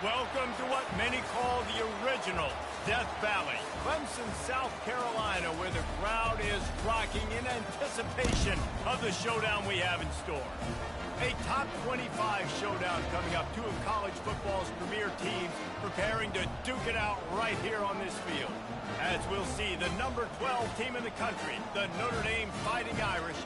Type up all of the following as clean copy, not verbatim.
Welcome to what many call the original Death Valley, Clemson, South Carolina, where the crowd is rocking in anticipation of the showdown we have in store. A top 25 showdown coming up. Two of college football's premier teams preparing to duke it out right here on this field. As we'll see, the number 12 team in the country, the Notre Dame Fighting Irish,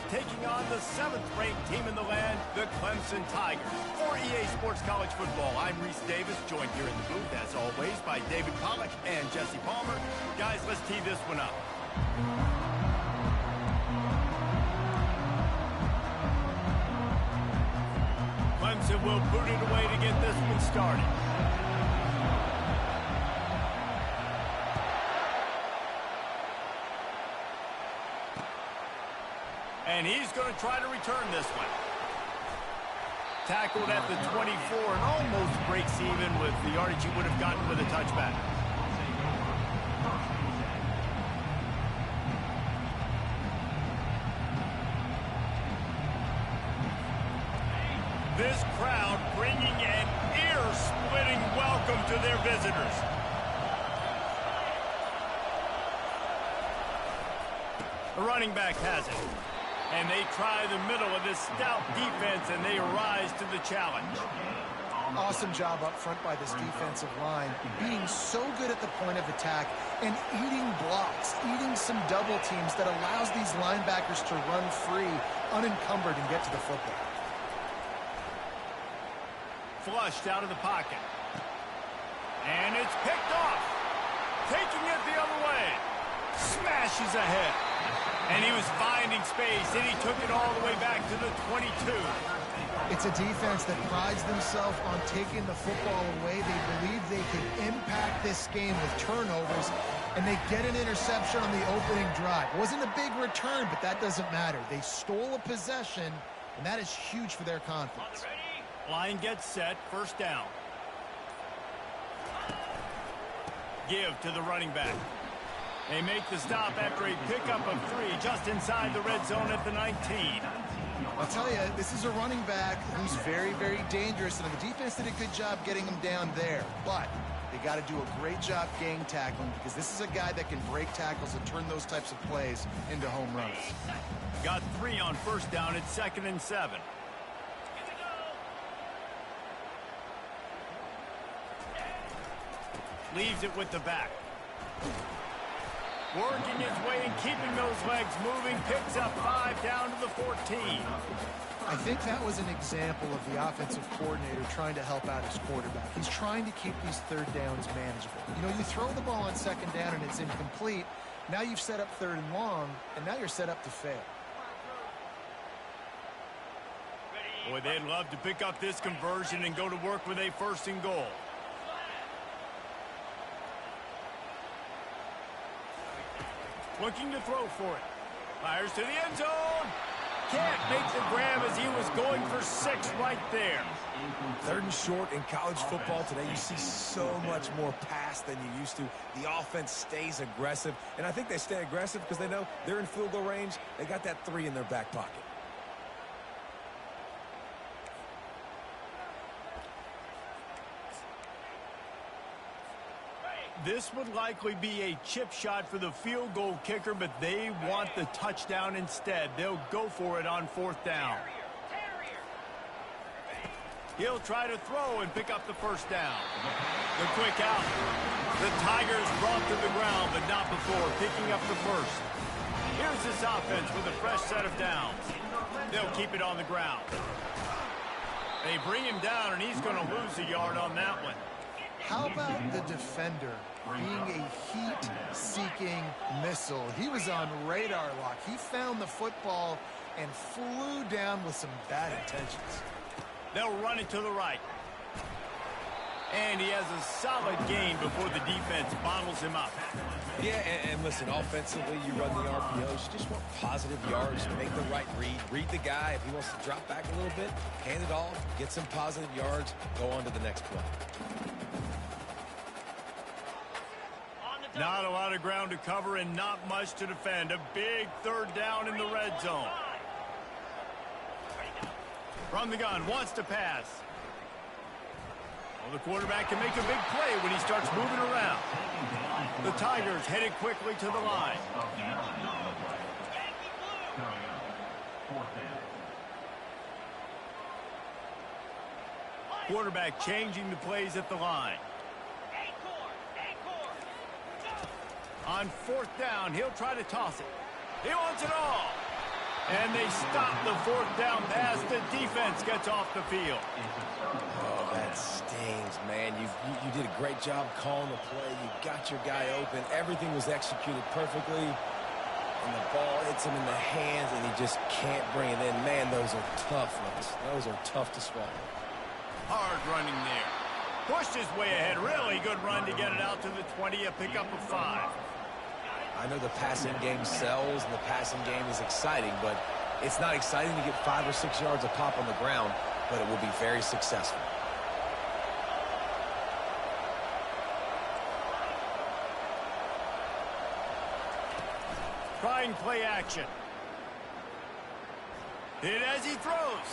taking on the 7th-ranked team in the land, the Clemson Tigers. For EA Sports College Football, I'm Reese Davis, joined here in the booth, as always, by David Pollack and Jesse Palmer. Guys, let's tee this one up. Clemson will boot it away to get this one started. And he's going to try to return this one. Tackled at the 24 and almost breaks even with the yardage he would have gotten with a touchback. This crowd bringing an ear-splitting welcome to their visitors. The running back has it. And they try the middle of this stout defense, and they rise to the challenge. Awesome job up front by this defensive line, being so good at the point of attack and eating blocks, eating some double teams that allows these linebackers to run free, unencumbered, and get to the football. Flushed out of the pocket. And it's picked off. Taking it the other way. Smashes ahead. And he was finding space, and he took it all the way back to the 22. It's a defense that prides themselves on taking the football away. They believe they can impact this game with turnovers, and they get an interception on the opening drive. It wasn't a big return, but that doesn't matter. They stole a possession, and that is huge for their confidence. Line gets set, first down. Give to the running back. They make the stop after a pickup of 3 just inside the red zone at the 19. I'll tell you, this is a running back who's very, very dangerous, and the defense did a good job getting him down there. But they got to do a great job gang tackling, because this is a guy that can break tackles and turn those types of plays into home runs. Got 3 on first down at 2nd and 7. Leaves it with the back. Working his way and keeping those legs moving. Picks up 5 down to the 14. I think that was an example of the offensive coordinator trying to help out his quarterback. He's trying to keep these third downs manageable. You know, you throw the ball on 2nd down and it's incomplete. Now you've set up 3rd and long, and now you're set up to fail. Boy, they'd love to pick up this conversion and go to work with a 1st and goal. Looking to throw for it. Fires to the end zone. Can't make the grab as he was going for 6 right there. 3rd and short in college football today. You see so much more pass than you used to. The offense stays aggressive, and I think they stay aggressive because they know they're in field goal range. They got that 3 in their back pocket. This would likely be a chip shot for the field goal kicker, but they want the touchdown instead. They'll go for it on 4th down. He'll try to throw and pick up the 1st down. The quick out. The Tigers brought to the ground, but not before picking up the 1st. Here's this offense with a fresh set of downs. They'll keep it on the ground. They bring him down, and he's going to lose a yard on that one. How about the defender being a heat-seeking missile? He was on radar lock. He found the football and flew down with some bad intentions. They'll run it to the right. And he has a solid gain before the defense bottles him up. Yeah, and listen, offensively, you run the RPOs. You just want positive yards, make the right read. Read the guy. If he wants to drop back a little bit, hand it off, get some positive yards, go on to the next play. Not a lot of ground to cover and not much to defend. A big 3rd down in the red zone. From the gun, wants to pass. Well, the quarterback can make a big play when he starts moving around. The Tigers headed quickly to the line. Quarterback changing the plays at the line. On 4th down, he'll try to toss it. He wants it all. And they stop the 4th down pass. The defense gets off the field. Oh, that stings, man. You did a great job calling the play. You got your guy open. Everything was executed perfectly. And the ball hits him in the hands, and he just can't bring it in. Man, those are tough. Those are tough to swallow. Hard running there. Pushed his way ahead. Really good run to get it out to the 20, a pickup of 5. I know the passing game sells and the passing game is exciting, but it's not exciting to get 5 or 6 yards a pop on the ground, but it will be very successful. Trying play action. Hit as he throws.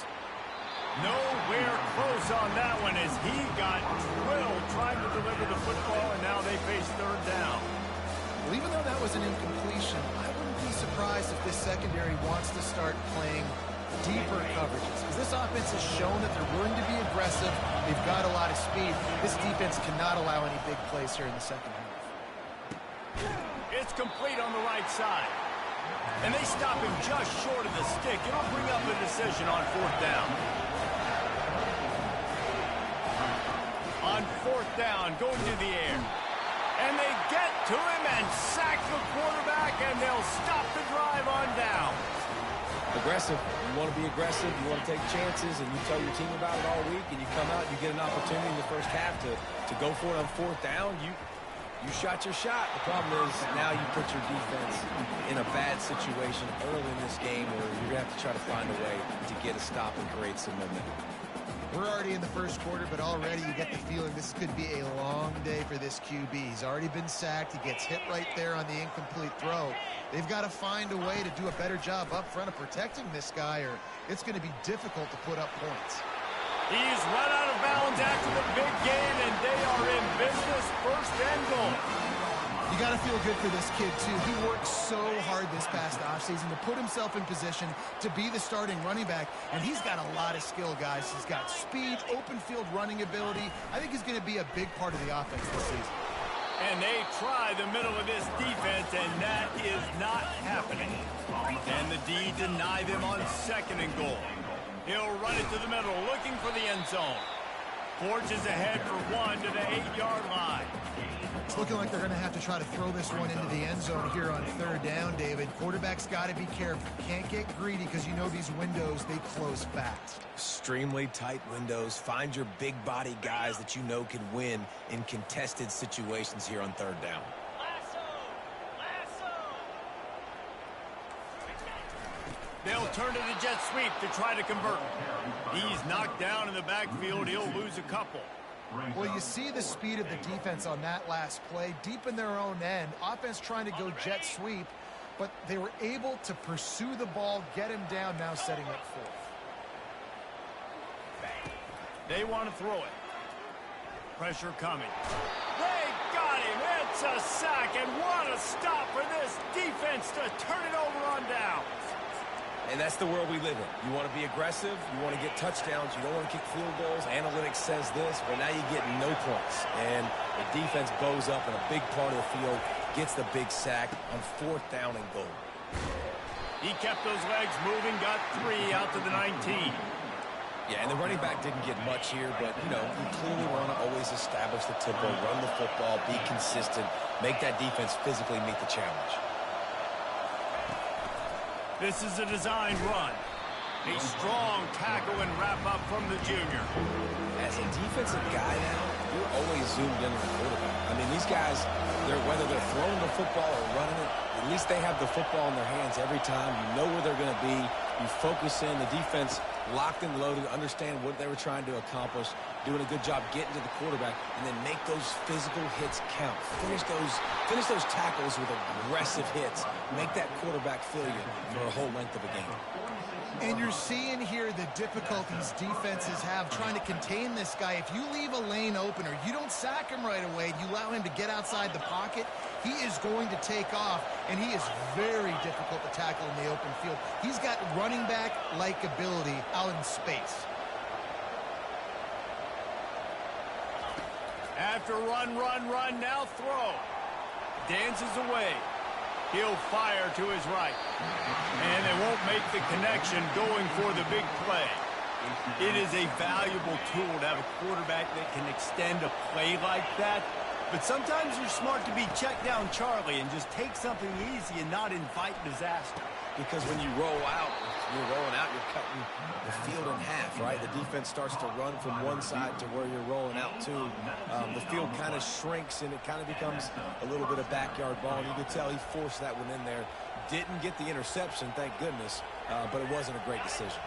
Nowhere close on that one as he got drilled trying to deliver the football, and now they face 3rd down. Well, even though that was an incompletion, I wouldn't be surprised if this secondary wants to start playing deeper coverages. Because this offense has shown that they're willing to be aggressive. They've got a lot of speed. This defense cannot allow any big plays here in the second half. It's complete on the right side. And they stop him just short of the stick. It'll bring up a decision on 4th down. On 4th down, going to the air. And they get to him and sack the quarterback, and they'll stop the drive on down. Aggressive. You want to be aggressive. You want to take chances, and you tell your team about it all week, and you come out and you get an opportunity in the first half to go for it on 4th down. You shot your shot. The problem is now you put your defense in a bad situation early in this game where you're going to have to try to find a way to get a stop and create some momentum. We're already in the first quarter, but already you get the feeling this could be a long day for this QB. He's already been sacked. He gets hit right there on the incomplete throw. They've got to find a way to do a better job up front of protecting this guy, or it's going to be difficult to put up points. He's run out of bounds after the big gain, and they are in business. 1st and goal. You got to feel good for this kid, too. He worked so hard this past offseason to put himself in position to be the starting running back, and he's got a lot of skill, guys. He's got speed, open field running ability. I think he's going to be a big part of the offense this season. And they try the middle of this defense, and that is not happening. And the D deny them on 2nd and goal. He'll run it to the middle, looking for the end zone. Forges ahead for 1 to the 8-yard line. It's looking like they're going to have to try to throw this one into the end zone here on 3rd down, David. Quarterback's got to be careful. Can't get greedy because you know these windows, they close fast. Extremely tight windows. Find your big body guys that you know can win in contested situations here on 3rd down. They'll turn to the jet sweep to try to convert. He's knocked down in the backfield. He'll lose a couple. Well, you see the speed of the defense on that last play. Deep in their own end. Offense trying to go jet sweep, but they were able to pursue the ball, get him down, now setting up 4th. They want to throw it. Pressure coming. They got him. It's a sack, and what a stop for this defense to turn it over on down. And that's the world we live in. You want to be aggressive. You want to get touchdowns. You don't want to kick field goals. Analytics says this, but now you get no points. And the defense bows up in a big part of the field, gets the big sack on 4th down and goal. He kept those legs moving, got 3 out to the 19. Yeah, and the running back didn't get much here, but, you know, you clearly want to always establish the tempo, run the football, be consistent, make that defense physically meet the challenge. This is a designed run. A strong tackle and wrap up from the junior. As a defensive guy now, you're always zoomed in on the quarterback. I mean, these guys, whether they're throwing the football or running it, at least they have the football in their hands every time. You know where they're going to be. You focus in. The defense locked and loaded, understand what they were trying to accomplish, doing a good job getting to the quarterback, and then make those physical hits count. Finish those tackles with aggressive hits. Make that quarterback feel you for a whole length of a game. And you're seeing here the difficulties defenses have trying to contain this guy. If you leave a lane open or you don't sack him right away, you allow him to get outside the pocket, he is going to take off, and he is very difficult to tackle in the open field. He's got running back-like ability out in space. After run, now throw. Dances away. He'll fire to his right. And they won't make the connection going for the big play. It is a valuable tool to have a quarterback that can extend a play like that. But sometimes you're smart to be check down Charlie and just take something easy and not invite disaster. Because when you roll out, you're cutting the field in half, right? The defense starts to run from one side to where you're rolling out to. The field kind of shrinks, and it kind of becomes a little bit of backyard ball. And you could tell he forced that one in there. Didn't get the interception, thank goodness, but it wasn't a great decision.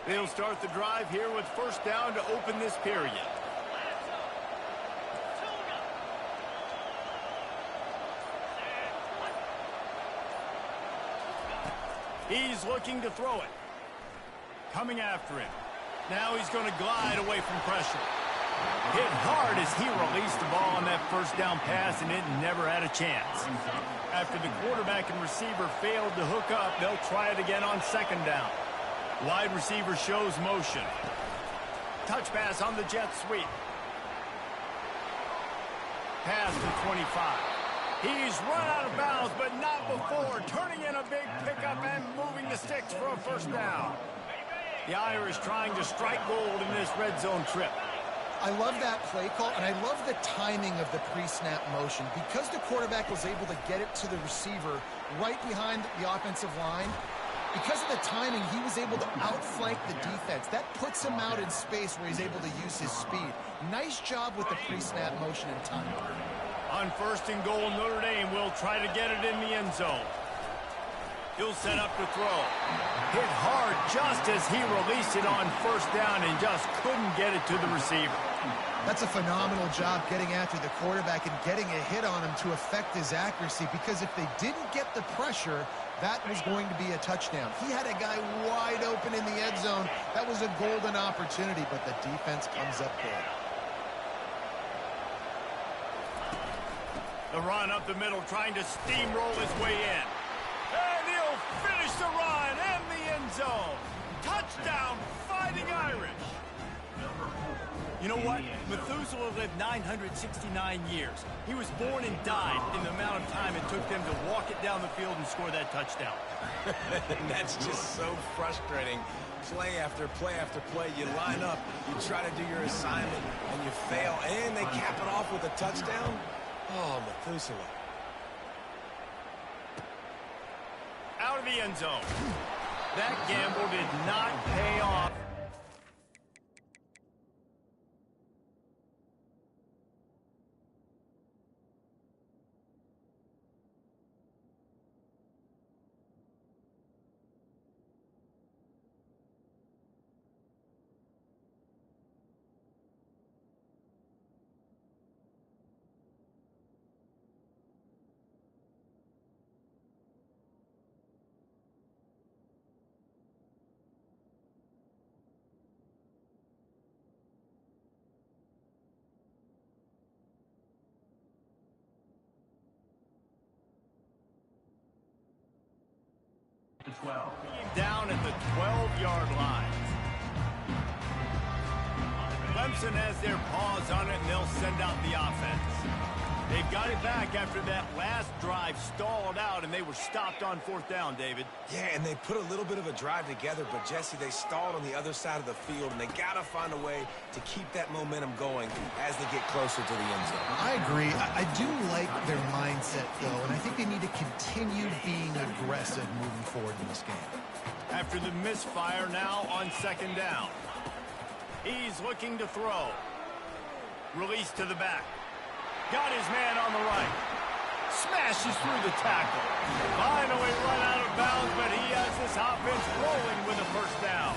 They'll start the drive here with first down to open this period. He's looking to throw it. Coming after him. Now he's going to glide away from pressure. Hit hard as he released the ball on that first down pass, and it never had a chance. After the quarterback and receiver failed to hook up, they'll try it again on second down. Wide receiver shows motion. Touch pass on the jet sweep. Pass to 25. He's run out of bounds, but not before. Turning in a big pickup and moving the sticks for a first down. The Irish trying to strike gold in this red zone trip. I love that play call, and I love the timing of the pre-snap motion. Because the quarterback was able to get it to the receiver right behind the offensive line, because of the timing, he was able to outflank the defense. That puts him out in space where he's able to use his speed. Nice job with the pre-snap motion and timing. On first and goal, Notre Dame will try to get it in the end zone. He'll set up to throw. Hit hard just as he released it on first down and just couldn't get it to the receiver. That's a phenomenal job getting after the quarterback and getting a hit on him to affect his accuracy, because if they didn't get the pressure, that was going to be a touchdown. He had a guy wide open in the end zone. That was a golden opportunity, but the defense comes up big. The run up the middle, trying to steamroll his way in. And he'll finish the run and the end zone. Touchdown, Fighting Irish. You know what? Methuselah lived 969 years. He was born and died in the amount of time it took them to walk it down the field and score that touchdown. That's just so frustrating. Play after play after play. You line up, you try to do your assignment, and you fail, and they cap it off with a touchdown? Oh, Methuselah. Out of the end zone. That gamble did not pay off. Down at the 12-yard line. Clemson has their paws on it, and they'll send out the offense. They've got it back after that last drive stalled out, and they were stopped on fourth down, David. Yeah, and they put a little bit of a drive together, but, Jesse, they stalled on the other side of the field, and they got to find a way to keep that momentum going as they get closer to the end zone. I agree. I do like their mindset, though, and I think they need to continue being aggressive moving forward in this game. After the misfire, now on second down. He's looking to throw. Release to the back. Got his man on the right. Smashes through the tackle. Finally run out of bounds, but he has this offense rolling with a first down.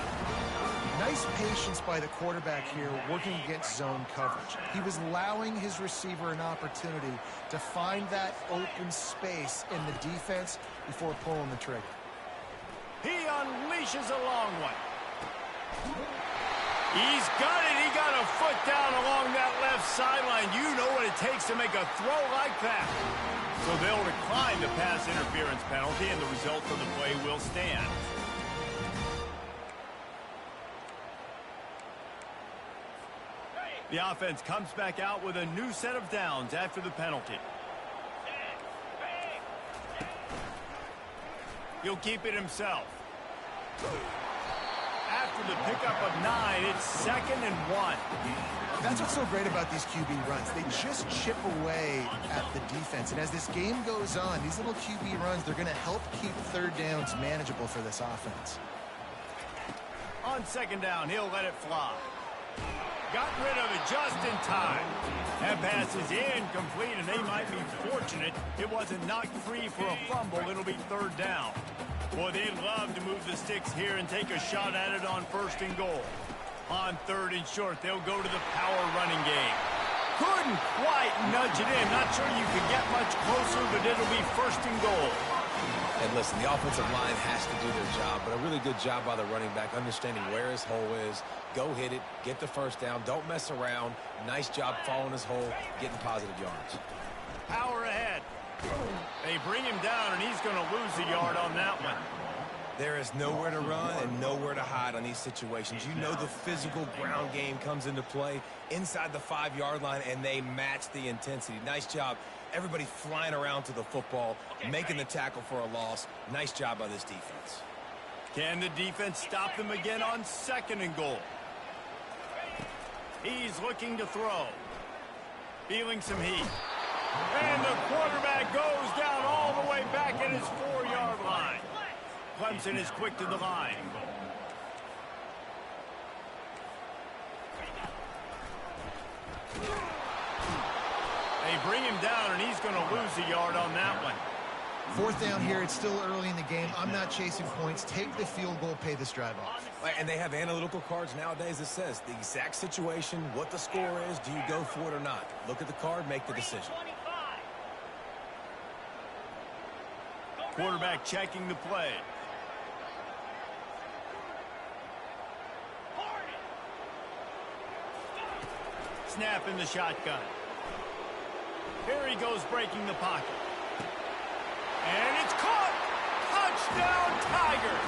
Nice patience by the quarterback here working against zone coverage. He was allowing his receiver an opportunity to find that open space in the defense before pulling the trigger. He unleashes a long one. He's got it. He got a foot down along that left sideline. You know what it takes to make a throw like that. So they'll decline the pass interference penalty, and the result of the play will stand. The offense comes back out with a new set of downs after the penalty. He'll keep it himself. After the pickup of 9, it's 2nd and 1. That's what's so great about these QB runs. They just chip away at the defense. And as this game goes on, these little QB runs, they're going to help keep third downs manageable for this offense. On second down, he'll let it fly. Got rid of it just in time. That pass is incomplete, and they might be fortunate it wasn't knocked free for a fumble. It'll be third down. Boy, they'd love to move the sticks here and take a shot at it on 1st and goal. On 3rd and short, they'll go to the power running game. Couldn't quite nudge it in. Not sure you could get much closer, but it'll be 1st and goal. And listen, the offensive line has to do their job, but a really good job by the running back understanding where his hole is. Go hit it, get the first down, don't mess around. Nice job following his hole, getting positive yards. Power ahead. They bring him down, and he's going to lose a yard on that one. There is nowhere to run and nowhere to hide on these situations. You know the physical ground game comes into play inside the 5-yard line, and they match the intensity. Nice job. Everybody flying around to the football, making the tackle for a loss. Nice job by this defense. Can the defense stop them again on 2nd and goal? He's looking to throw. Feeling some heat. And the quarterback goes down all the way back at his 4-yard line. Clemson is quick to the line. They bring him down, and he's going to lose a yard on that one. 4th down here. It's still early in the game. I'm not chasing points. Take the field goal, pay this drive off. And they have analytical cards nowadays that says the exact situation, what the score is, do you go for it or not? Look at the card, make the decision. Quarterback checking the play. Snap in the shotgun. Here he goes breaking the pocket. And it's caught! Touchdown, Tigers!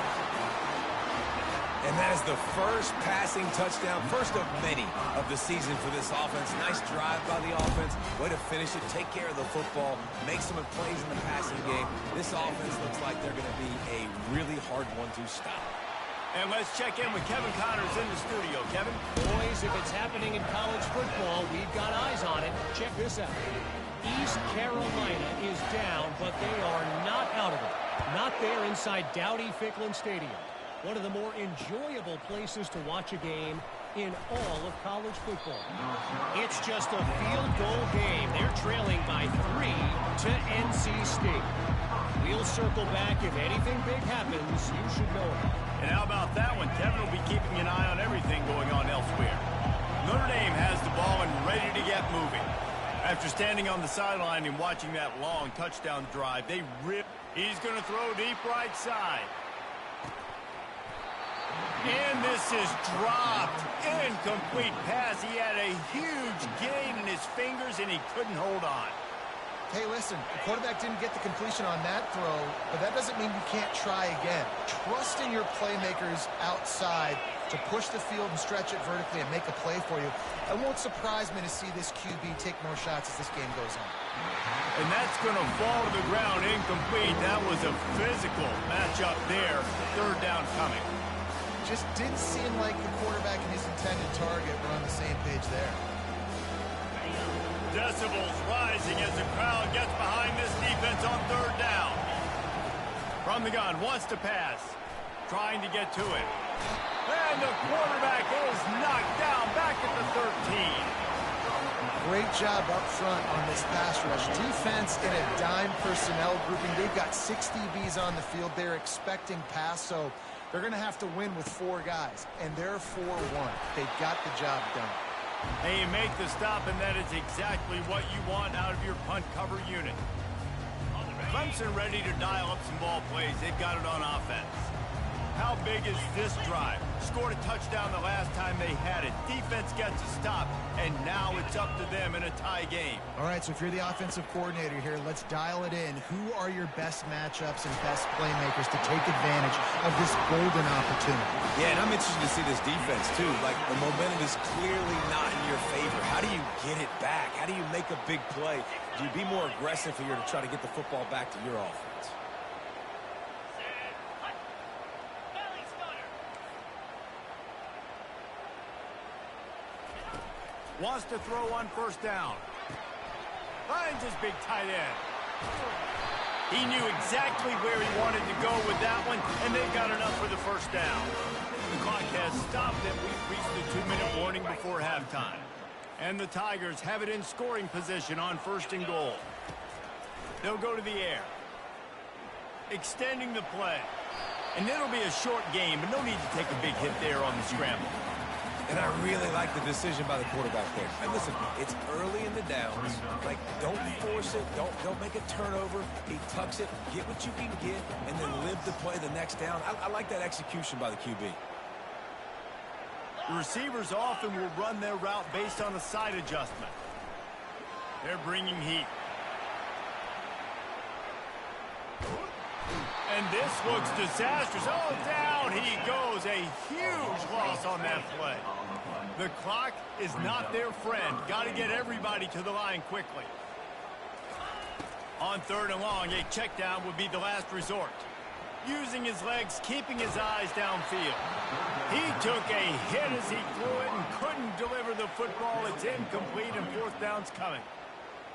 And that is the first passing touchdown, first of many of the season for this offense. Nice drive by the offense. Way to finish it, take care of the football, make some plays in the passing game. This offense looks like they're going to be a really hard one to stop. And let's check in with Kevin Connors in the studio. Kevin? Boys, if it's happening in college football, we've got eyes on it. Check this out. East Carolina is down, but they are not out of it. Not there inside Dowdy-Ficklin Stadium. One of the more enjoyable places to watch a game in all of college football. It's just a field goal game. They're trailing by 3 to NC State. We'll circle back. If anything big happens, you should know about it. And how about that one? Kevin will be keeping an eye on everything going on elsewhere. Notre Dame has the ball and ready to get moving. After standing on the sideline and watching that long touchdown drive, they rip. He's going to throw deep right side. And this is dropped. Incomplete pass. He had a huge gain in his fingers, and he couldn't hold on. Hey, listen, the quarterback didn't get the completion on that throw, but that doesn't mean you can't try again. Trust in your playmakers outside to push the field and stretch it vertically and make a play for you. It won't surprise me to see this QB take more shots as this game goes on. And that's going to fall to the ground incomplete. That was a physical matchup there. Third down coming. Just didn't seem like the quarterback and his intended target were on the same page there. Decibels rising as the crowd gets behind this defense on third down. From the gun, wants to pass. trying to get to it. And the quarterback is knocked down back at the 13. Great job up front on this pass rush. Defense in a dime personnel grouping. They've got 6 DBs on the field. They're expecting pass, so they're going to have to win with 4 guys. And they're 4-1. They got the job done. Hey, you make the stop, and that is exactly what you want out of your punt cover unit. Clemson ready to dial up some ball plays. They've got it on offense. How big is this drive? Scored a touchdown the last time they had it. Defense gets a stop, and now it's up to them in a tie game. All right, so if you're the offensive coordinator here, let's dial it in. Who are your best matchups and best playmakers to take advantage of this golden opportunity? Yeah, and I'm interested to see this defense, too. Like, the momentum is clearly not in your favor. How do you get it back? How do you make a big play? Do you be more aggressive here to try to get the football back to your offense? Wants to throw on first down. Finds his big tight end. He knew exactly where he wanted to go with that one, and they've got enough for the first down. The clock has stopped, and we've reached the 2-minute warning before halftime. And the Tigers have it in scoring position on first and goal. They'll go to the air. Extending the play. And it'll be a short game, but no need to take a big hit there on the scramble. And I really like the decision by the quarterback there. And listen, it's early in the downs. Like, don't force it. Don't make a turnover. He tucks it, get what you can get, and then live to play the next down. I like that execution by the QB. The receivers often will run their route based on a side adjustment. They're bringing heat. And this looks disastrous. Oh, down he goes. A huge loss on that play. The clock is not their friend. Got to get everybody to the line quickly. On 3rd and long, a check down would be the last resort. Using his legs, keeping his eyes downfield. He took a hit as he threw it and couldn't deliver the football. It's incomplete, and 4th down's coming.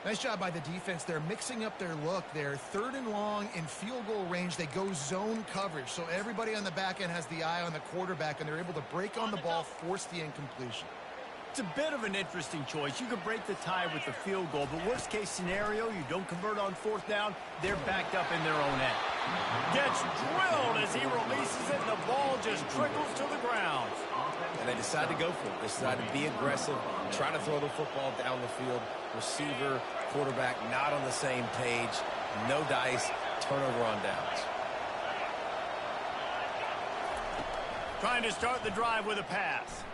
Nice job by the defense. They're mixing up their look. They're 3rd and long in field goal range. They go zone coverage. So everybody on the back end has the eye on the quarterback, and they're able to break on the ball, force the incompletion. It's a bit of an interesting choice. You could break the tie with the field goal, but worst case scenario, you don't convert on 4th down, they're backed up in their own end. Gets drilled as he releases it, and the ball just trickles to the ground. And they decide to go for it. They decide to be aggressive, try to throw the football down the field. Receiver, quarterback, not on the same page. No dice, turnover on downs. Trying to start the drive with a pass.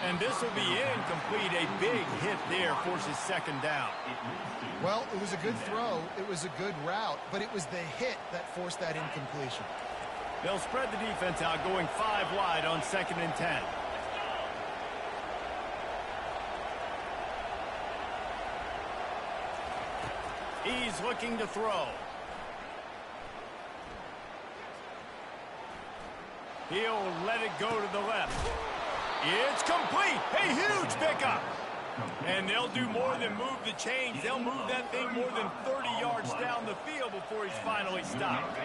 And this will be incomplete. A big hit there forces 2nd down. Well, it was a good throw. It was a good route, but it was the hit that forced that incompletion. They'll spread the defense out, going 5 wide on 2nd and 10. He's looking to throw. He'll let it go to the left. It's complete. A huge pickup. And they'll do more than move the chains. They'll move that thing more than 30 yards down the field before he's finally stopped.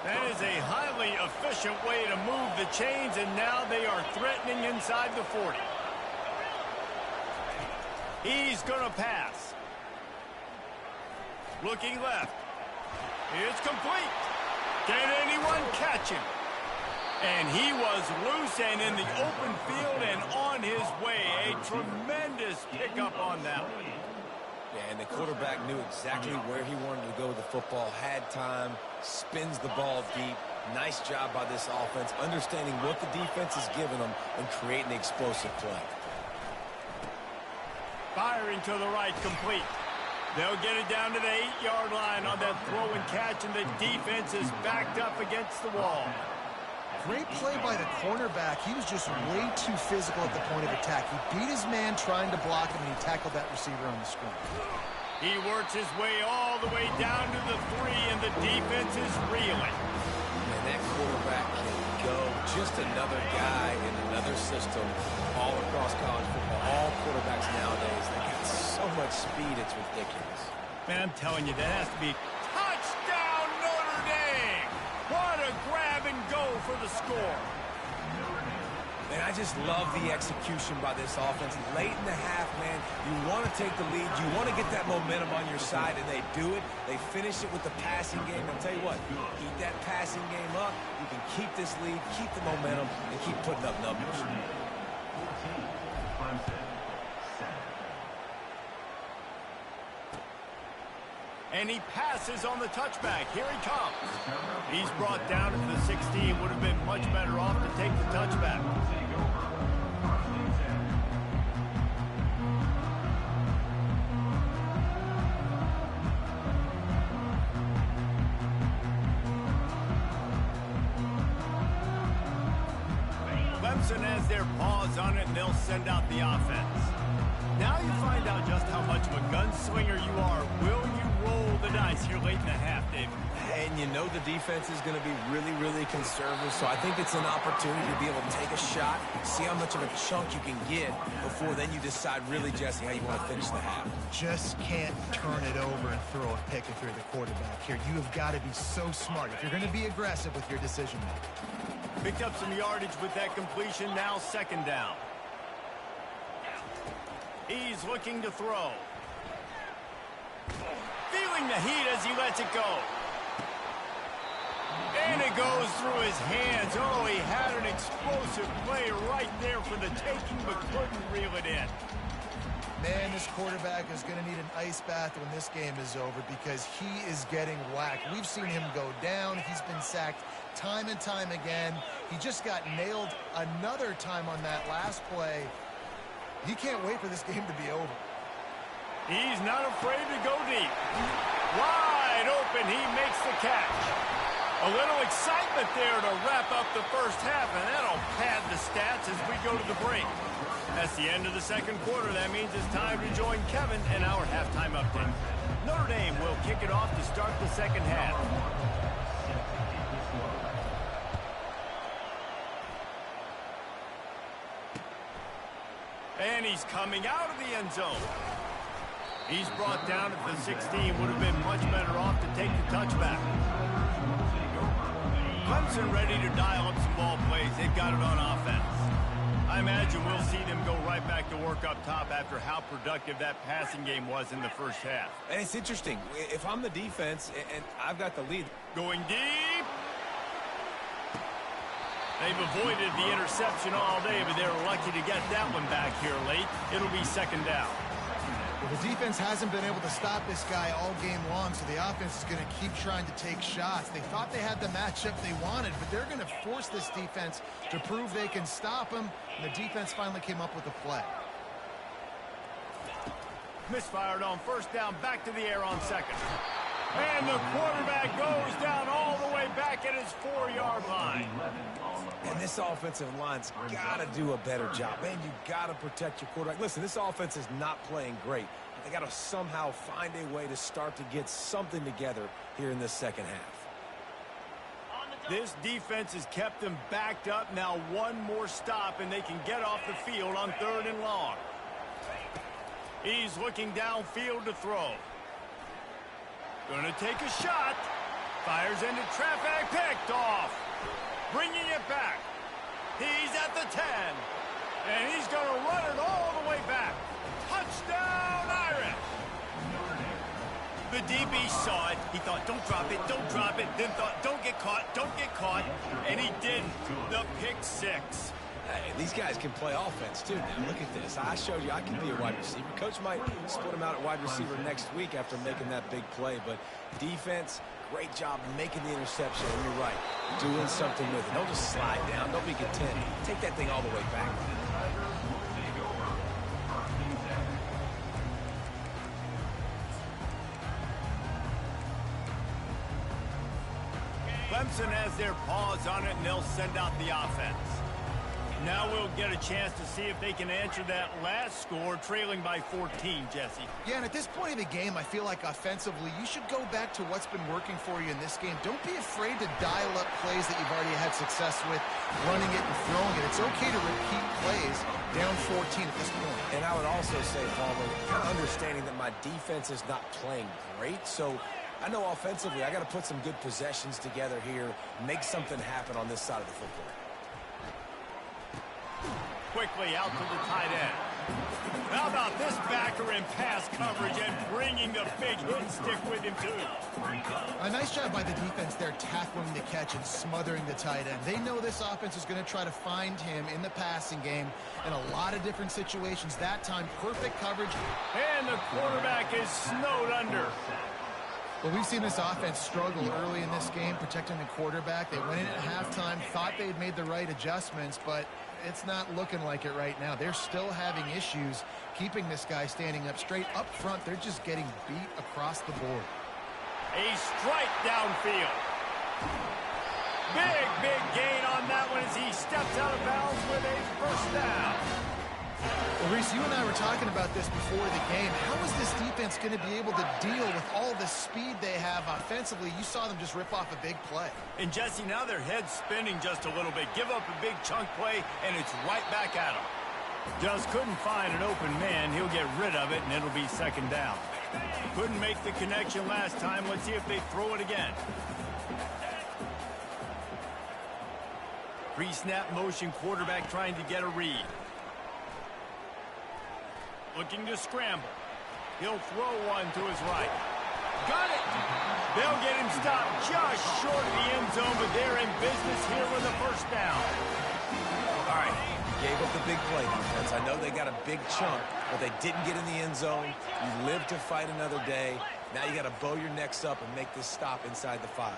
That is a highly efficient way to move the chains, and now they are threatening inside the 40. He's going to pass. Looking left. It's complete. Can anyone catch him? And he was loose and in the open field and on his way. A tremendous pickup on that one. Yeah, and the quarterback knew exactly where he wanted to go with the football, had time, spins the ball deep. Nice job by this offense, understanding what the defense is giving them and creating the explosive play. Firing to the right, complete. They'll get it down to the 8-yard line on that throw and catch, and the defense is backed up against the wall. Great play by the cornerback. He was just way too physical at the point of attack. He beat his man trying to block him, and he tackled that receiver on the screen. He works his way all the way down to the 3, and the defense is reeling. And that quarterback can go. Just another guy in another system all across college football. All quarterbacks nowadays, they got so much speed, it's ridiculous. Man, I'm telling you, that has to be touchdown Notre Dame. What a grab score. And I just love the execution by this offense. Late in the half, man, you want to take the lead. You want to get that momentum on your side, and they do it. They finish it with the passing game. I'll tell you what, keep that passing game up. You can keep this lead, keep the momentum, and keep putting up numbers. And he passes on the touchback. Here he comes. He's brought down to the 16. Would have been much better off to take the touchback. Clemson has their paws on it, and they'll send out the offense. Now you find out just how much of a gunslinger you are. Will you roll the dice here late in the half, David? And you know the defense is going to be really, really conservative, so I think it's an opportunity to be able to take a shot, see how much of a chunk you can get before then you decide really, Jesse, how you want to finish the half. Just can't turn it over and throw a pick if you're the quarterback here. You have got to be so smart if you're going to be aggressive with your decision making. Picked up some yardage with that completion. Now second down. He's looking to throw. Feeling the heat as he lets it go. And it goes through his hands. Oh, he had an explosive play right there for the taking, but couldn't reel it in. Man, this quarterback is going to need an ice bath when this game is over because he is getting whacked. We've seen him go down. He's been sacked time and time again. He just got nailed another time on that last play. He can't wait for this game to be over. He's not afraid to go deep. Wide open, he makes the catch. A little excitement there to wrap up the first half, and that'll pad the stats as we go to the break. That's the end of the second quarter. That means it's time to join Kevin in our halftime update. Notre Dame will kick it off to start the second half. And he's coming out of the end zone. He's brought down at the 16. Would have been much better off to take the touchback. Clemson ready to dial up some ball plays. They've got it on offense. I imagine we'll see them go right back to work up top after how productive that passing game was in the first half. And it's interesting. If I'm the defense and I've got the lead. Going deep. They've avoided the interception all day, but they're lucky to get that one back here late. It'll be second down. Well, the defense hasn't been able to stop this guy all game long, so the offense is going to keep trying to take shots. They thought they had the matchup they wanted, but they're going to force this defense to prove they can stop him. And the defense finally came up with a play. Misfired on first down, back to the air on second. And the quarterback goes down all the way back at his 4-yard line. And this offensive line's got to do a better job. Man, you got to protect your quarterback. Listen, this offense is not playing great. They got to somehow find a way to start to get something together here in this second half. This defense has kept them backed up. Now one more stop, and they can get off the field on 3rd and long. He's looking downfield to throw. Gonna take a shot. Fires into traffic. Picked off. Bringing it back. He's at the 10. And he's gonna run it all the way back. Touchdown, Irish. The DB saw it. He thought, don't drop it, don't drop it. Then thought, don't get caught, don't get caught. And he didn't. The pick 6. Hey, these guys can play offense, too. Now, look at this. I showed you I can be a wide receiver. Coach might split him out at wide receiver next week after making that big play. But defense, great job making the interception. And you're right, doing something with it. Don't just slide down. Don't be content. Take that thing all the way back. Clemson has their paws on it, and they'll send out the offense. Now we'll get a chance to see if they can answer that last score, trailing by 14, Jesse. Yeah, and at this point of the game, I feel like offensively, you should go back to what's been working for you in this game. Don't be afraid to dial up plays that you've already had success with, running it and throwing it. It's okay to repeat plays down 14 at this point. And I would also say, Palmer, kind of understanding that my defense is not playing great, so I know offensively I got to put some good possessions together here, make something happen on this side of the football. Quickly out to the tight end. How about this backer in pass coverage and bringing the big hit stick with him, too? A nice job by the defense there tackling the catch and smothering the tight end. They know this offense is going to try to find him in the passing game in a lot of different situations. That time, perfect coverage. And the quarterback is snowed under. Well, we've seen this offense struggle early in this game protecting the quarterback. They went in at halftime, thought they'd made the right adjustments, but it's not looking like it right now. They're still having issues keeping this guy standing up straight. Up front, they're just getting beat across the board. A strike downfield. Big gain on that one as he steps out of bounds with a first down. Well, Reese, you and I were talking about this before the game. How is this defense going to be able to deal with all the speed they have offensively? You saw them just rip off a big play. And, Jesse, now their head's spinning just a little bit. Give up a big chunk play, and it's right back at them. Just couldn't find an open man. He'll get rid of it, and it'll be second down. Couldn't make the connection last time. Let's see if they throw it again. Pre-snap motion, quarterback trying to get a read. Looking to scramble. He'll throw one to his right. Got it! They'll get him stopped just short of the end zone, but they're in business here with a first down. All right, gave up the big play defense. I know they got a big chunk, but they didn't get in the end zone. You live to fight another day. Now you got to bow your necks up and make this stop inside the 5.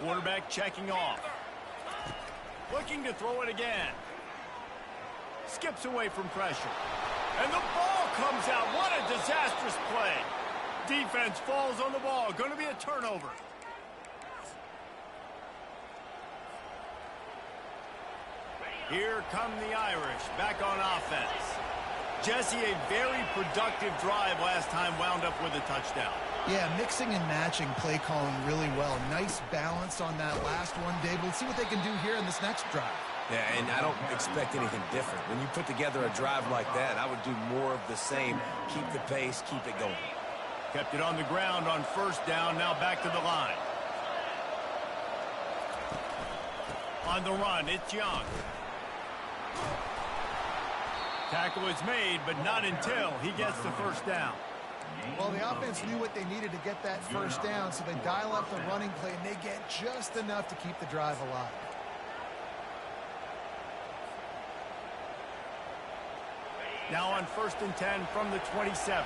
Quarterback checking off. Looking to throw it again. Skips away from pressure. And the ball comes out. What a disastrous play. Defense falls on the ball. Going to be a turnover. Here come the Irish back on offense. Jesse, a very productive drive last time, wound up with a touchdown. Yeah, mixing and matching play calling really well. Nice balance on that last one, Dave. We'll see what they can do here in this next drive. Yeah, and I don't expect anything different. When you put together a drive like that, I would do more of the same. Keep the pace, keep it going. Kept it on the ground on first down, now back to the line. On the run, it's Young. Tackle is made, but not until he gets the first down. Well, the offense knew what they needed to get that first down, so they dial up the running play, and they get just enough to keep the drive alive. Now on 1st and 10 from the 27.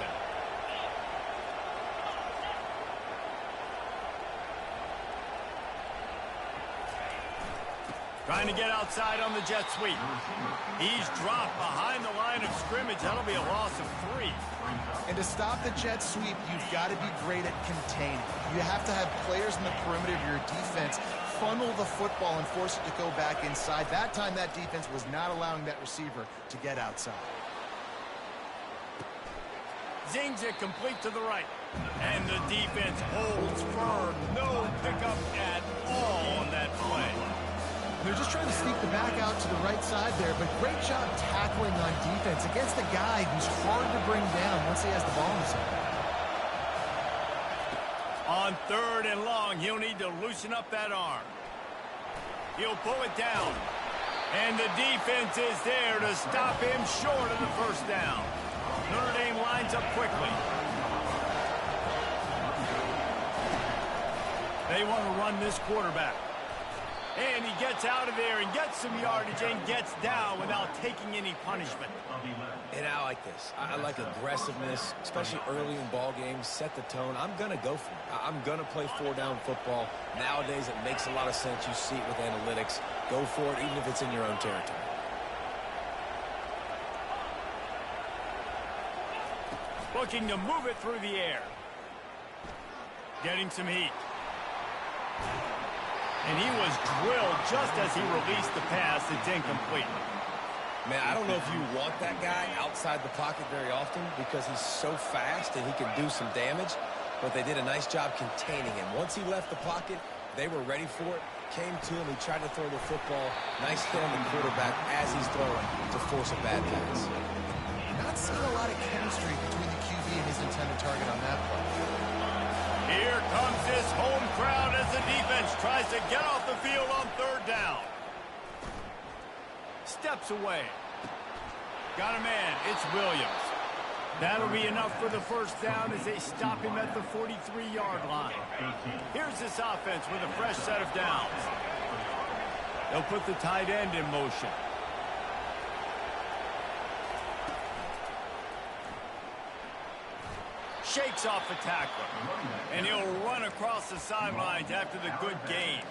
Trying to get outside on the jet sweep. He's dropped behind the line of scrimmage. That'll be a loss of 3. And to stop the jet sweep, you've got to be great at containing. You have to have players in the perimeter of your defense funnel the football and force it to go back inside. That time, that defense was not allowing that receiver to get outside. Zings it complete to the right. And the defense holds firm. No pickup at all on that play. They're just trying to sneak the back out to the right side there, but great job tackling on defense against a guy who's hard to bring down once he has the ball in his hand. On 3rd and long, he'll need to loosen up that arm. He'll pull it down. And the defense is there to stop him short of the first down. Notre Dame lines up quickly. They want to run this quarterback. And he gets out of there and gets some yardage and gets down without taking any punishment. And I like this. I like aggressiveness, especially early in ball games. Set the tone. I'm going to go for it. I'm going to play 4-down football. Nowadays, it makes a lot of sense. You see it with analytics. Go for it, even if it's in your own territory. Looking to move it through the air. Getting some heat. And he was drilled just as he released the pass. It's incomplete. Man, I don't know if you want that guy outside the pocket very often because he's so fast and he can do some damage, but they did a nice job containing him. Once he left the pocket, they were ready for it, came to him, he tried to throw the football. Nice hit on the quarterback as he's throwing to force a bad pass. Not seeing a lot of chemistry between the QB and his intended target on that play. Here comes this home crowd as the defense tries to get off the field on third down. Steps away. Got a man. It's Williams. That'll be enough for the first down as they stop him at the 43-yard line. Here's this offense with a fresh set of downs. They'll put the tight end in motion. Shakes off the tackler. And he'll run across the sidelines after the good gain.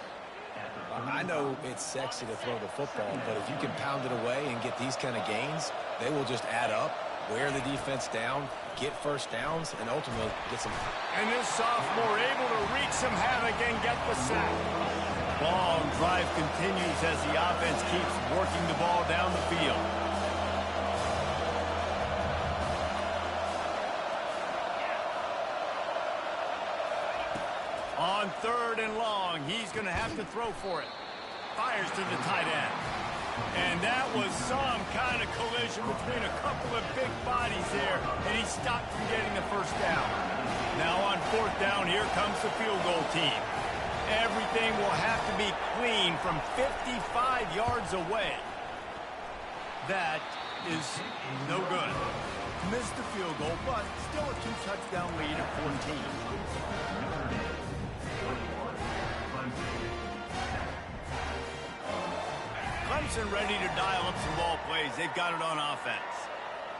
I know it's sexy to throw the football, but if you can pound it away and get these kind of gains, they will just add up, wear the defense down, get first downs, and ultimately get some. And this sophomore able to wreak some havoc and get the sack. Long drive continues as the offense keeps working the ball down the field. On third and long, he's going to have to throw for it. Fires to the tight end. And that was some kind of collision between a couple of big bodies there, and he stopped from getting the first down. Now on fourth down, here comes the field goal team. Everything will have to be clean from 55 yards away. That is no good. Missed the field goal, but still a 2-touchdown lead at 14. Clemson ready to dial up some ball plays. They've got it on offense.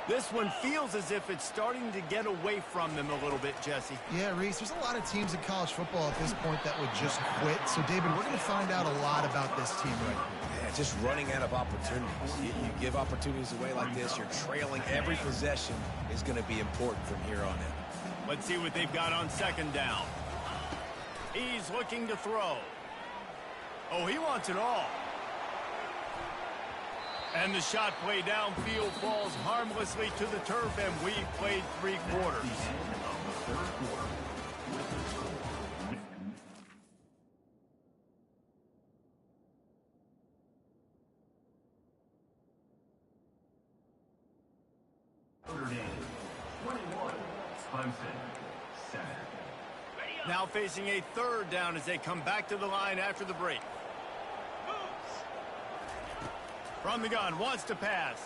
This one feels as if it's starting to get away from them a little bit, Jesse. Yeah, Reese, there's a lot of teams in college football at this point that would just quit. So, David, we're going to find out a lot about this team right now. Yeah, just running out of opportunities. You give opportunities away like this, you're trailing. Every possession is going to be important from here on in. Let's see what they've got on second down. He's looking to throw. Oh, he wants it all. And the shot play downfield falls harmlessly to the turf, and we've played 3 quarters. Now facing a third down as they come back to the line after the break. From the gun, wants to pass.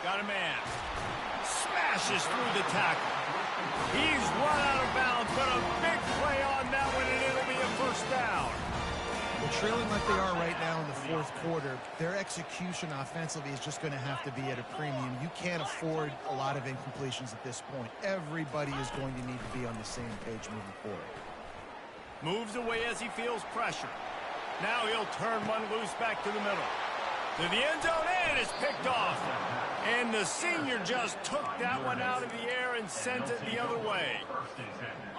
Got a man. Smashes through the tackle. He's run out of bounds, but a big play on that one, and it'll be a first down. Well, trailing like they are right now in the fourth quarter, their execution offensively is just going to have to be at a premium. You can't afford a lot of incompletions at this point. Everybody is going to need to be on the same page moving forward. Moves away as he feels pressure. Now he'll turn one loose back to the middle. To the end zone, and it's picked off. And the senior just took that one out of the air and sent it the other way.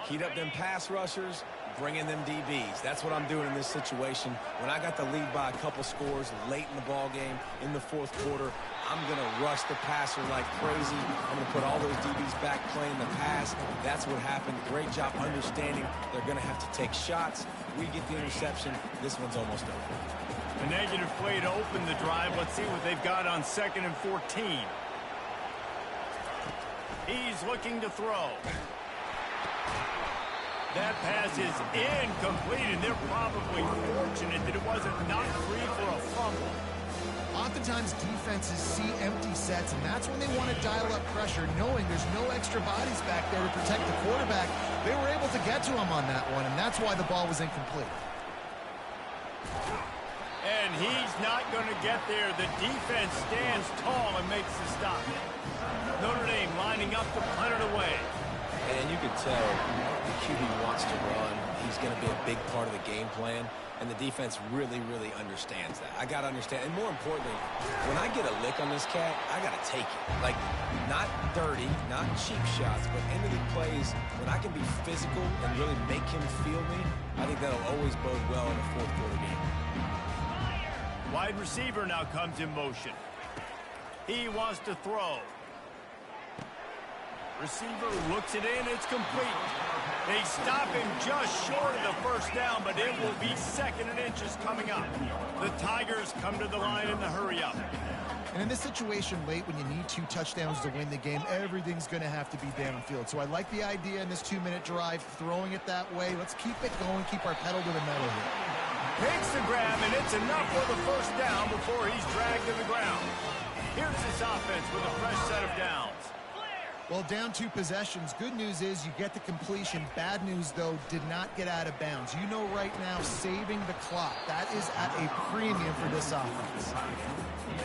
Heat up them pass rushers, bring in them DBs. That's what I'm doing in this situation. When I got the lead by a couple scores late in the ball game in the fourth quarter, I'm going to rush the passer like crazy. I'm going to put all those DBs back playing the pass. That's what happened. Great job understanding they're going to have to take shots. We get the interception. This one's almost over. A negative play to open the drive. Let's see what they've got on 2nd and 14. He's looking to throw. That pass is incomplete, and they're probably fortunate that it wasn't knocked free for a fumble. Oftentimes, defenses see empty sets, and that's when they want to dial up pressure, knowing there's no extra bodies back there to protect the quarterback. They were able to get to him on that one, and that's why the ball was incomplete. And he's not going to get there. The defense stands tall and makes the stop. Notre Dame lining up to punt it away. And you can tell the QB wants to run. He's going to be a big part of the game plan. And the defense really, really understands that. I got to understand. And more importantly, when I get a lick on this cat, I got to take it. Like, not dirty, not cheap shots, but end of the plays, when I can be physical and really make him feel me, I think that'll always bode well in a fourth quarter game. Wide receiver now comes in motion. He wants to throw. Receiver looks it in. It's complete. They stop him just short of the first down, but it will be 2nd and inches coming up. The Tigers come to the line in the hurry-up. And in this situation late when you need 2 touchdowns to win the game, everything's going to have to be downfield. So I like the idea in this 2-minute drive, throwing it that way. Let's keep it going, keep our pedal to the metal here. Takes the grab, and it's enough for the first down before he's dragged to the ground. Here's this offense with a fresh set of downs. Well, down 2 possessions. Good news is you get the completion. Bad news, though, did not get out of bounds. You know right now, saving the clock. That is at a premium for this offense.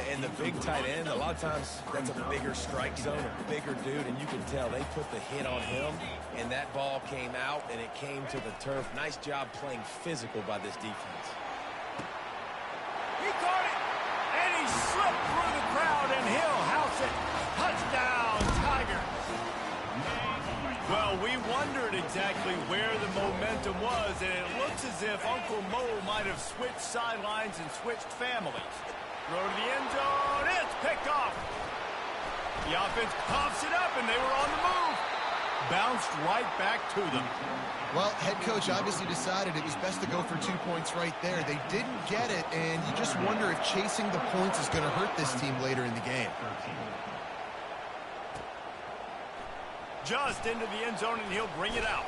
And the big tight end, a lot of times that's a bigger strike zone, a bigger dude, and you can tell they put the hit on him, and that ball came out, and it came to the turf. Nice job playing physical by this defense. He caught it, and he slipped through the crowd, and he'll house it. Touchdown, Tigers. Well, we wondered exactly where the momentum was, and it looks as if Uncle Mo might have switched sidelines and switched families. Throw to the end zone. It's picked off. The offense coughs it up, and they were on the move. Bounced right back to them. Well, head coach obviously decided it was best to go for 2 points right there. They didn't get it, and you just wonder if chasing the points is going to hurt this team later in the game. Just into the end zone, and he'll bring it out.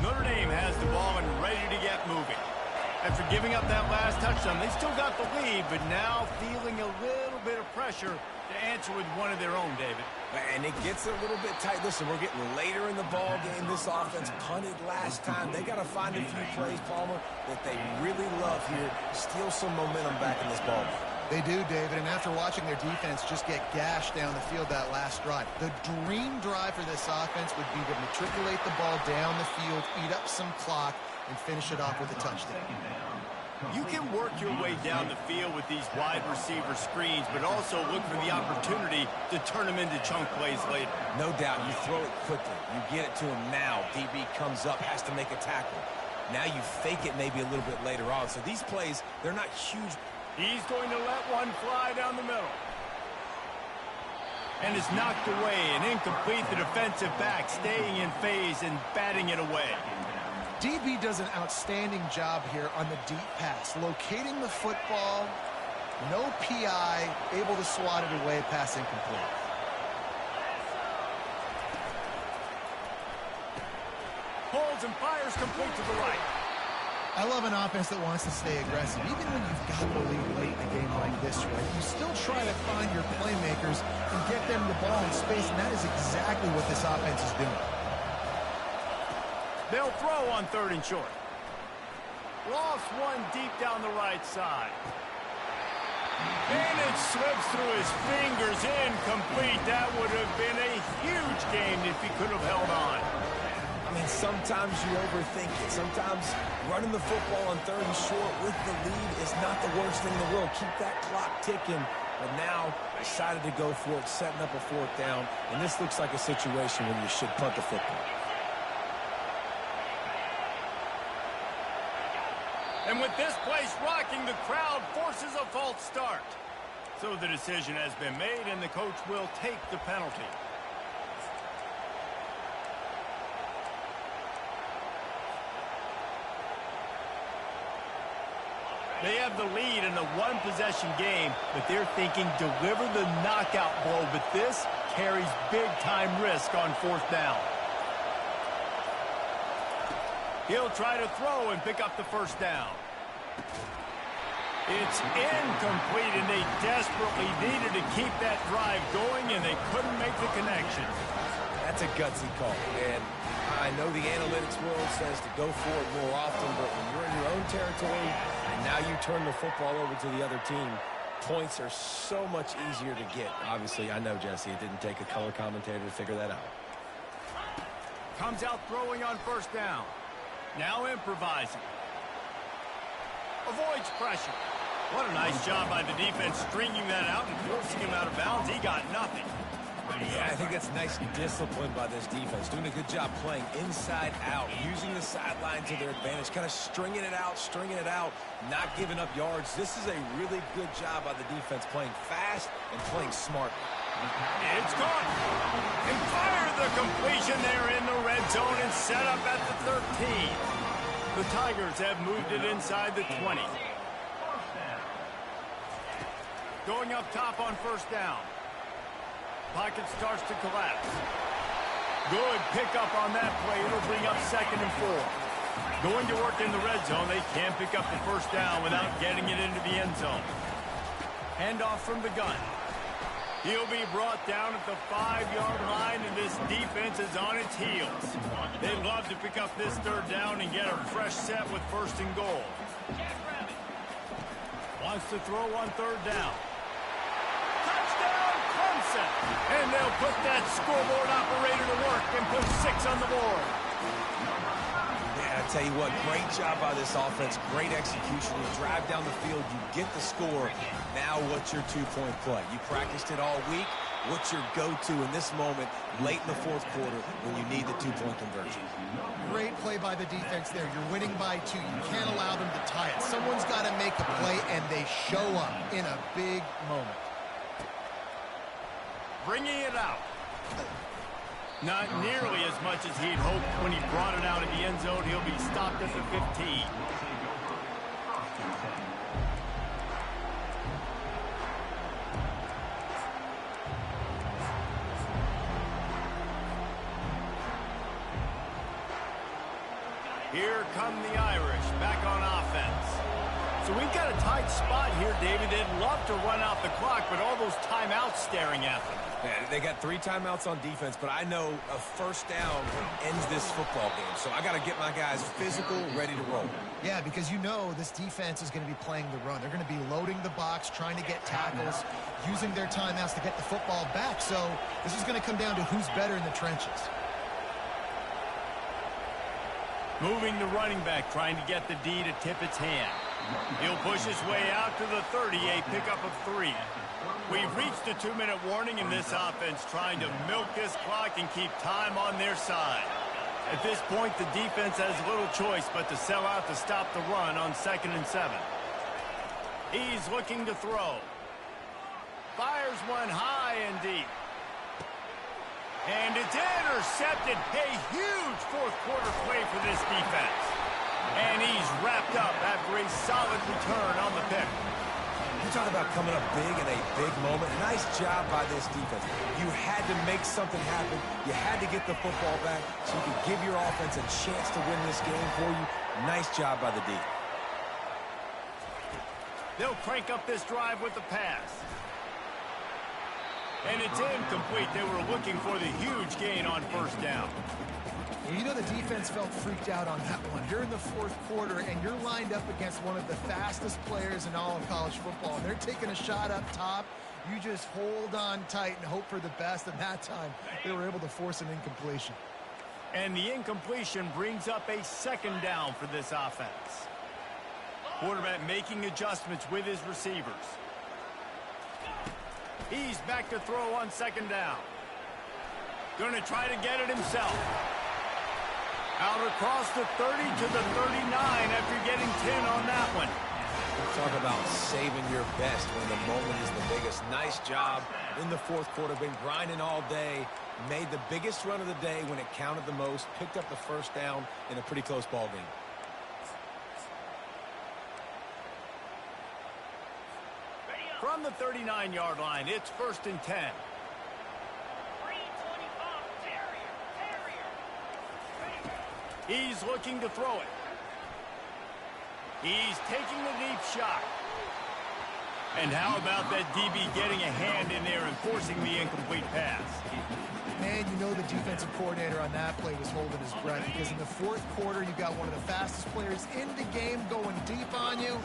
Notre Dame has the ball and ready to get moving. After giving up that last touchdown, they still got the lead, but now feeling a little bit of pressure to answer with one of their own, David. And it gets a little bit tight. Listen, we're getting later in the ball game. This offense punted last time. They got to find a few plays, Palmer, that they really love here. Steal some momentum back in this ball game. They do, David, and after watching their defense just get gashed down the field that last drive, the dream drive for this offense would be to matriculate the ball down the field, eat up some clock, and finish it off with a touchdown. You can work your way down the field with these wide receiver screens, but also look for the opportunity to turn them into chunk plays later. No doubt, you throw it quickly. You get it to him now. DB comes up, has to make a tackle. Now you fake it maybe a little bit later on. So these plays, they're not huge. He's going to let one fly down the middle. And it's knocked away and incomplete. The defensive back staying in phase and batting it away. DB does an outstanding job here on the deep pass, locating the football, no PI, able to swat it away, pass incomplete. Holds and fires complete to the right. I love an offense that wants to stay aggressive. Even when you've got the lead late in a game like this, right, you still try to find your playmakers and get them the ball in space, and that is exactly what this offense is doing. They'll throw on 3rd and short. Lost one deep down the right side. And it slips through his fingers, incomplete. That would have been a huge game if he could have held on. I mean, sometimes you overthink it. Sometimes running the football on 3rd and short with the lead is not the worst thing in the world. Keep that clock ticking. But now decided to go for it, setting up a 4th down. And this looks like a situation where you should punt the football. And with this place rocking, the crowd forces a false start. So the decision has been made, and the coach will take the penalty. They have the lead in a one-possession game, but they're thinking deliver the knockout blow, but this carries big-time risk on 4th down. He'll try to throw and pick up the 1st down. It's incomplete, and they desperately needed to keep that drive going, and they couldn't make the connection. That's a gutsy call, and I know the analytics world says to go for it more often, but when you're in your own territory and now you turn the football over to the other team, points are so much easier to get. Obviously, I know, Jesse, it didn't take a color commentator to figure that out. Comes out throwing on 1st down. Now improvising. Avoids pressure. What a nice job by the defense stringing that out and forcing him out of bounds. He got nothing. Yeah, I think that's nice discipline by this defense. Doing a good job playing inside out, using the sideline to their advantage, kind of stringing it out, not giving up yards. This is a really good job by the defense, playing fast and playing smart. It's caught. And fire the completion there in the red zone and set up at the 13. The Tigers have moved it inside the 20. Going up top on first down. Pocket starts to collapse. Good pickup on that play. It'll bring up 2nd and 4. Going to work in the red zone. They can't pick up the first down without getting it into the end zone. Handoff from the gun. He'll be brought down at the 5-yard line, and this defense is on its heels. They love to pick up this 3rd down and get a fresh set with 1st and goal. Wants to throw on 3rd down. Touchdown, Clemson! And they'll put that scoreboard operator to work and put 6 on the board. Yeah, I tell you what, great job by this offense. Great execution. You drive down the field, you get the score. Now what's your 2-point play? You practiced it all week. What's your go-to in this moment late in the 4th quarter when you need the 2-point conversion? Great play by the defense there. You're winning by 2. You can't allow them to tie it. Someone's got to make a play, and they show up in a big moment. Bringing it out. Not nearly as much as he'd hoped when he brought it out of the end zone. He'll be stopped at the 15. Here come the Irish back on offense. So we've got a tight spot here, David. They'd love to run out the clock, but all those timeouts staring at them. Yeah, they got 3 timeouts on defense, but I know a first down ends this football game. So I got to get my guys physical, ready to roll. Yeah, because you know this defense is going to be playing the run. They're going to be loading the box, trying to get tackles, using their timeouts to get the football back. So this is going to come down to who's better in the trenches. Moving the running back, trying to get the D to tip its hand. He'll push his way out to the 30, a pickup of 3. We've reached a 2-minute warning in this offense, trying to milk this clock and keep time on their side. At this point, the defense has little choice but to sell out to stop the run on 2nd and 7. He's looking to throw. Fires one high and deep. And it's intercepted. A huge 4th quarter play for this defense. And he's wrapped up after a solid return on the pick. You talk about coming up big in a big moment. Nice job by this defense. You had to make something happen. You had to get the football back so you could give your offense a chance to win this game for you. Nice job by the D. They'll crank up this drive with the pass. And it's incomplete. They were looking for the huge gain on first down. You know the defense felt freaked out on that one. You're in the 4th quarter, and you're lined up against one of the fastest players in all of college football. And they're taking a shot up top. You just hold on tight and hope for the best. And that time, they were able to force an incompletion. And the incompletion brings up a 2nd down for this offense. Quarterback making adjustments with his receivers. He's back to throw on 2nd down. Going to try to get it himself. Out across the 30 to the 39 after getting 10 on that one. Talk about saving your best when the moment is the biggest. Nice job in the 4th quarter. Been grinding all day. Made the biggest run of the day when it counted the most. Picked up the first down in a pretty close ball game. From the 39-yard line, it's 1st and 10. He's looking to throw it. He's taking the deep shot. And how about that DB getting a hand in there and forcing the incomplete pass? Man, you know the defensive coordinator on that play was holding his breath, because in the 4th quarter, you got one of the fastest players in the game going deep on you.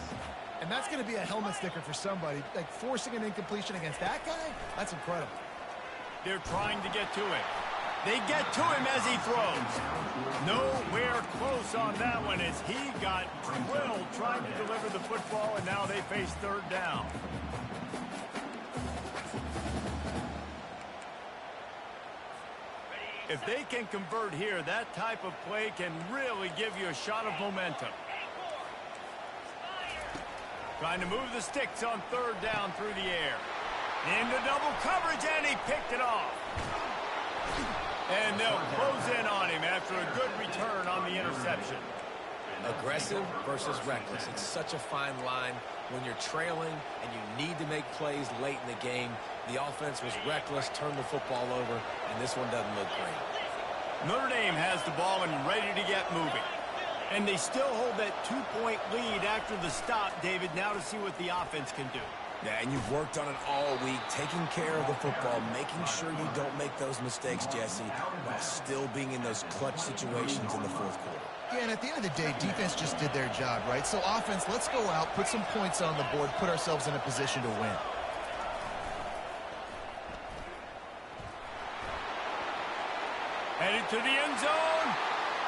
And that's going to be a helmet sticker for somebody. Like, forcing an incompletion against that guy, that's incredible. They're trying to get to him. They get to him as he throws. Nowhere close on that one as he got drilled trying to deliver the football, and now they face 3rd down. If they can convert here, that type of play can really give you a shot of momentum. Trying to move the sticks on 3rd down through the air. Into double coverage, and he picked it off. And they'll close in on him after a good return on the interception. Aggressive versus reckless. It's such a fine line when you're trailing and you need to make plays late in the game. The offense was reckless, turned the football over, and this one doesn't look great. Notre Dame has the ball and ready to get moving. And they still hold that 2-point lead after the stop, David, now to see what the offense can do. Yeah, and you've worked on it all week, taking care of the football, making sure you don't make those mistakes, Jesse, while still being in those clutch situations in the fourth quarter. Yeah, and at the end of the day, defense just did their job, right? So offense, let's go out, put some points on the board, put ourselves in a position to win. Headed to the end zone,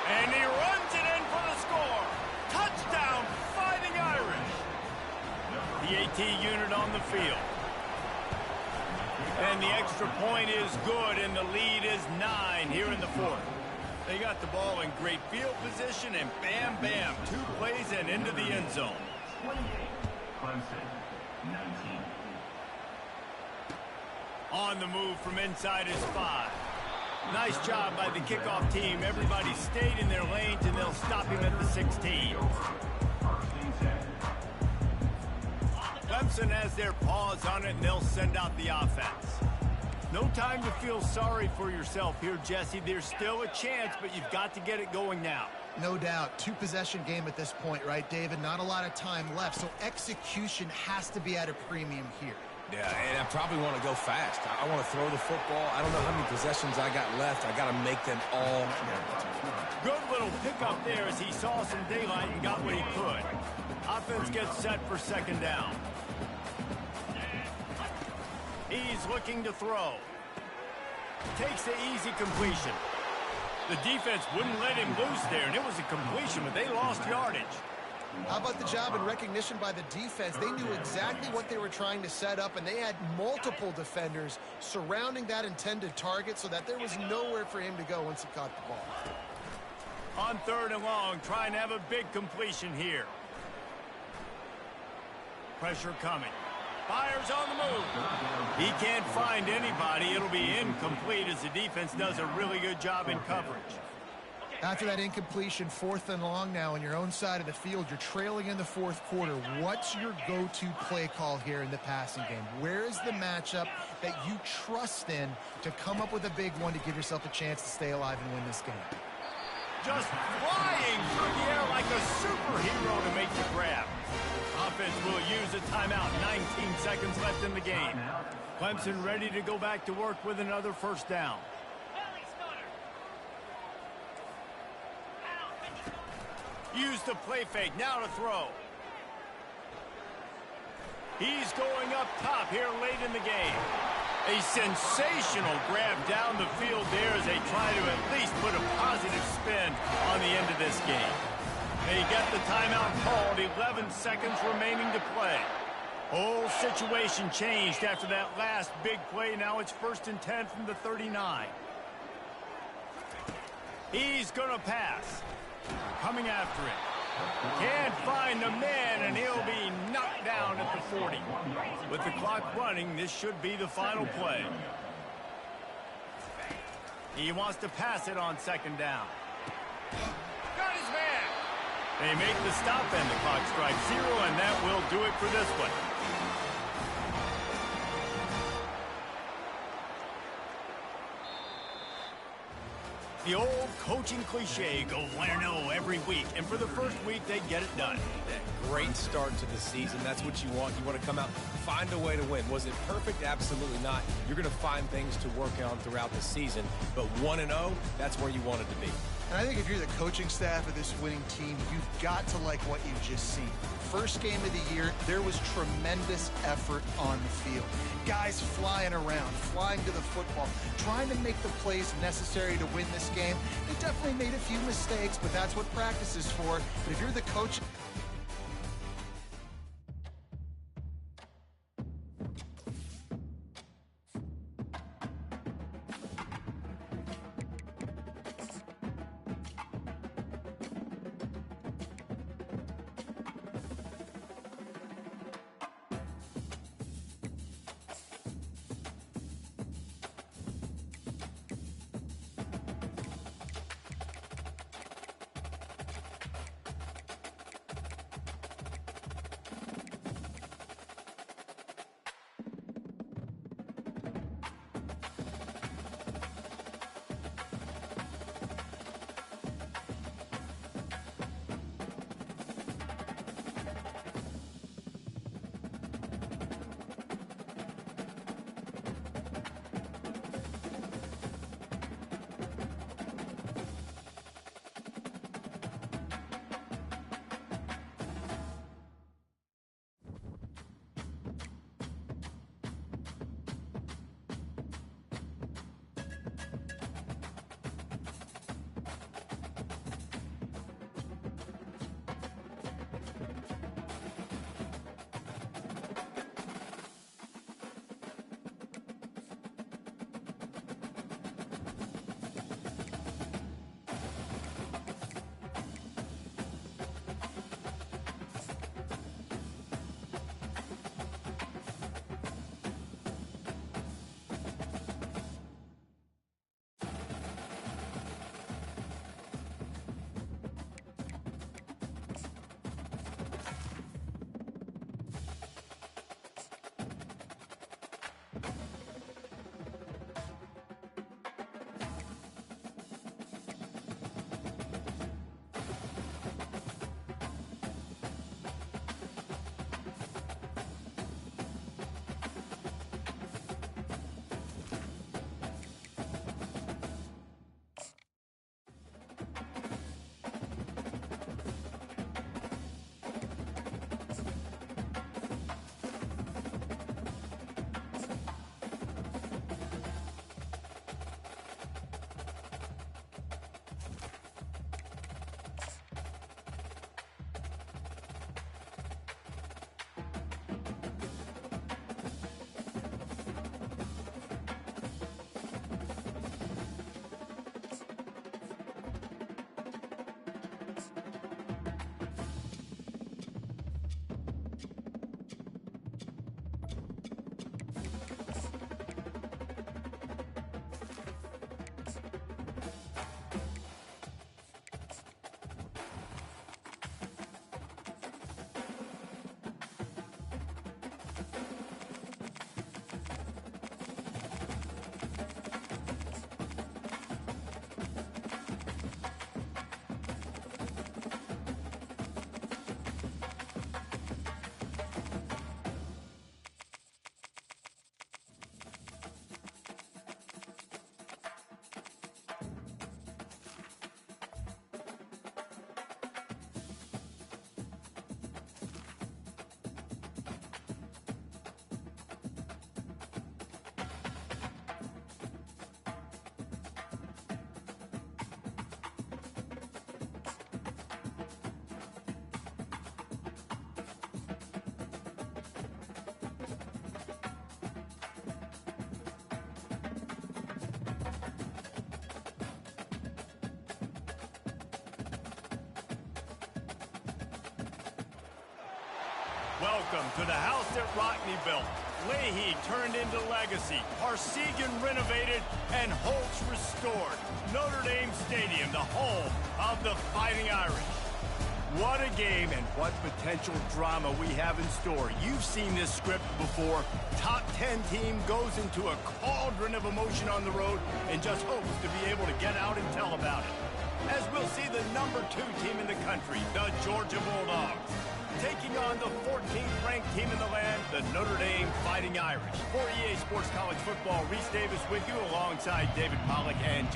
and he runs it in for the score. Touchdown, Fighting Irish. The AT unit on the field. And the extra point is good, and the lead is 9 here in the fourth. They got the ball in great field position, and bam, bam, 2 plays and into the end zone. 28, Clemson, 19. On the move from inside is 5. Nice job by the kickoff team. Everybody stayed in their lanes, and they'll stop him at the 16. Clemson has their paws on it, and they'll send out the offense. No time to feel sorry for yourself here, Jesse. There's still a chance, but you've got to get it going now. No doubt. 2-possession game at this point, right, David? Not a lot of time left, so execution has to be at a premium here. Yeah, and I probably want to go fast. I want to throw the football. I don't know how many possessions I got left. I got to make them all count. Good little pickup there as he saw some daylight and got what he could. Offense gets set for second down. He's looking to throw. Takes the easy completion. The defense wouldn't let him loose there, and it was a completion, but they lost yardage. How about the job and recognition by the defense? They knew exactly what they were trying to set up, and they had multiple defenders surrounding that intended target so that there was nowhere for him to go once he caught the ball. On 3rd and long, trying to have a big completion here. Pressure coming. Fires on the move. He can't find anybody. It'll be incomplete as the defense does a really good job in coverage. After that incompletion, 4th and long now on your own side of the field, you're trailing in the fourth quarter. What's your go-to play call here in the passing game? Where is the matchup that you trust in to come up with a big one to give yourself a chance to stay alive and win this game? Just flying through the air like a superhero to make the grab. Offense will use a timeout. 19 seconds left in the game. Clemson ready to go back to work with another first down. Use the play fake. Now to throw. He's going up top here late in the game. A sensational grab down the field there as they try to at least put a positive spin on the end of this game. They get the timeout called. 11 seconds remaining to play. Whole situation changed after that last big play. Now it's 1st and 10 from the 39. He's going to pass. Coming after him. Can't find the man, and he'll be knocked down at the 40. With the clock running, this should be the final play. He wants to pass it on 2nd down. Got his man. They make the stop, and the clock strikes 0, and that will do it for this one. The old coaching cliche, go win or no every week. And for the first week, they get it done. Great start to the season. That's what you want. You want to come out, find a way to win. Was it perfect? Absolutely not. You're going to find things to work on throughout the season. But 1-0, that's where you want it to be. And I think if you're the coaching staff of this winning team, you've got to like what you've just seen. First game of the year, there was tremendous effort on the field. Guys flying around, flying to the football, trying to make the plays necessary to win this game. They definitely made a few mistakes, but that's what practice is for. But if you're the coach... Welcome to the house that Rockne built. Leahy turned into legacy. Parsegan renovated and Holtz restored. Notre Dame Stadium, the home of the Fighting Irish. What a game and what potential drama we have in store. You've seen this script before. Top 10 team goes into a cauldron of emotion on the road and just hopes to be able to get out and tell about it. As we'll see the number 2 team in the country, the Georgia Bulldogs, taking on the 14th ranked team in the land, the Notre Dame Fighting Irish. For EA Sports College Football, Reese Davis with you alongside David Pollack and